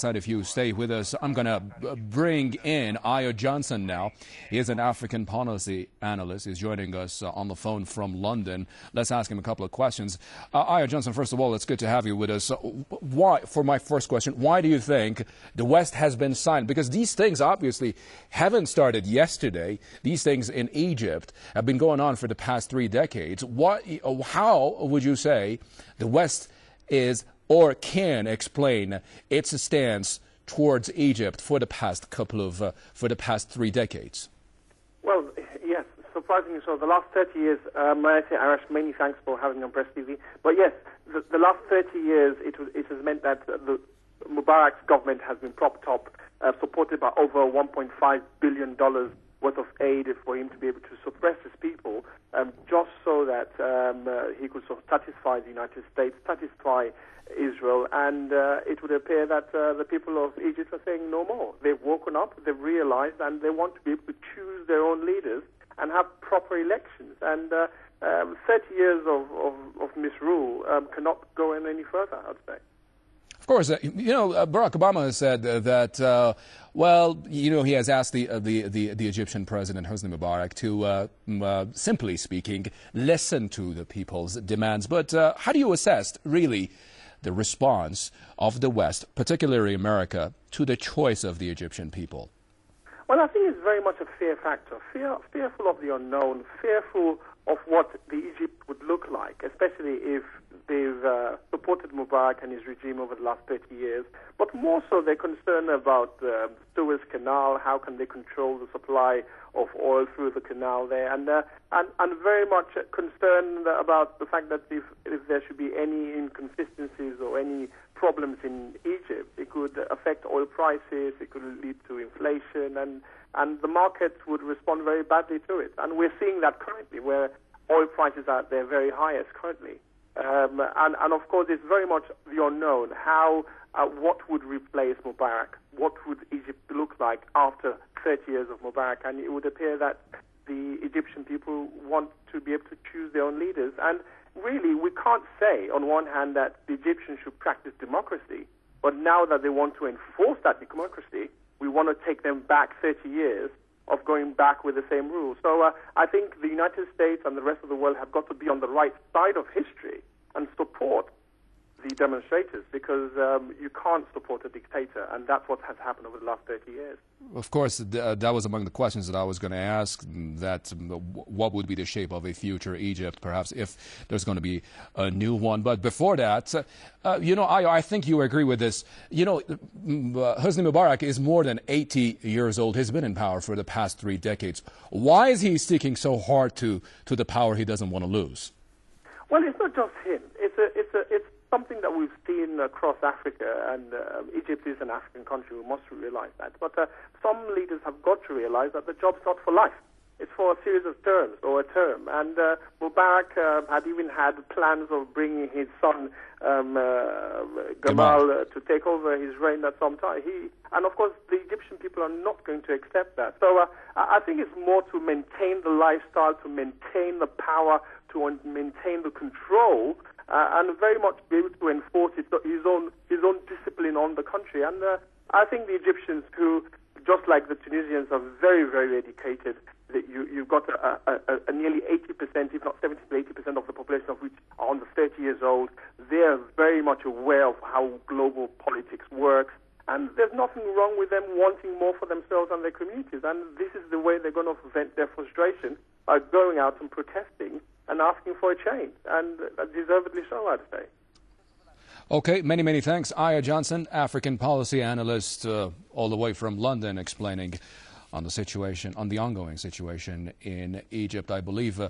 And if you stay with us, I'm going to bring in Ayo Johnson now. He is an African policy analyst. He's joining us on the phone from London. Let's ask him a couple of questions. Ayo Johnson, first of all, it's good to have you with us. Why, for my first question, why do you think the West has been silent? Because these things obviously haven't started yesterday. These things in Egypt have been going on for the past 3 decades. How would you say the West is or can explain its stance towards Egypt for the past for the past 3 decades? Well, yes, surprisingly so. The last 30 years, may I say, Arash, many thanks for having me on Press TV. But yes, the last 30 years, it has meant that the Mubarak's government has been propped up, supported by over $1.5 billion worth of aid for him to be able to suppress his people, just so that he could sort of satisfy the United States, satisfy Israel, and it would appear that the people of Egypt are saying no more. They've woken up, they've realized, and they want to be able to choose their own leaders and have proper elections. And 30 years of misrule cannot go any further, I'd say. Of course, Barack Obama has said that, he has asked the Egyptian president, Hosni Mubarak, to, simply speaking, listen to the people's demands. But how do you assess, really, the response of the West, particularly America, to the choice of the Egyptian people? Well, I think it's very much a fear factor, fearful of the unknown, fearful of what the Egypt would look like, especially if they've supported Mubarak and his regime over the last 30 years. But more so, they're concerned about the Suez Canal. How can they control the supply of oil through the canal there? And very much concerned about the fact that if there should be any inconsistencies or any problems in Egypt, it could affect oil prices, it could lead to inflation, and the markets would respond very badly to it. And we're seeing that currently, where oil prices are at their very highest currently. And of course, it's very much the unknown. What would replace Mubarak? What would Egypt look like after 30 years of Mubarak? And it would appear that the Egyptian people want to be able to choose their own leaders. And really, we can't say, on one hand, that the Egyptians should practice democracy, but now that they want to enforce that democracy, we want to take them back 30 years of going back with the same rules. So I think the United States and the rest of the world have got to be on the right side of history and support the demonstrators, because you can't support a dictator, and that's what has happened over the last 30 years. Of course, that was among the questions that I was going to ask, that what would be the shape of a future Egypt, perhaps, if there's going to be a new one. But before that, I think you agree with this. Hosni Mubarak is more than 80 years old. He's been in power for the past 3 decades. Why is he sticking so hard to the power he doesn't want to lose? Well, it's not just him. It's something that we've seen across Africa, and Egypt is an African country. We must realize that. But some leaders have got to realize that the job's not for life. It's for a series of terms or a term. And Mubarak had even had plans of bringing his son Gamal to take over his reign at some time. And of course, the Egyptian people are not going to accept that. So I think it's more to maintain the lifestyle, to maintain the power, to maintain the control, and very much be able to enforce his own discipline on the country. And I think the Egyptians, who, just like the Tunisians, are very, very educated. You've got a nearly 80%, if not 70 to 80% of the population of which are under 30 years old. They're very much aware of how global politics works. And there's nothing wrong with them wanting more for themselves and their communities. And this is the way they're going to vent their frustration, by going out and protesting and asking for a change. And deservedly so, I'd say. Okay, many thanks. Ayo Johnson, African policy analyst, all the way from London, explaining on the ongoing situation in Egypt. I believe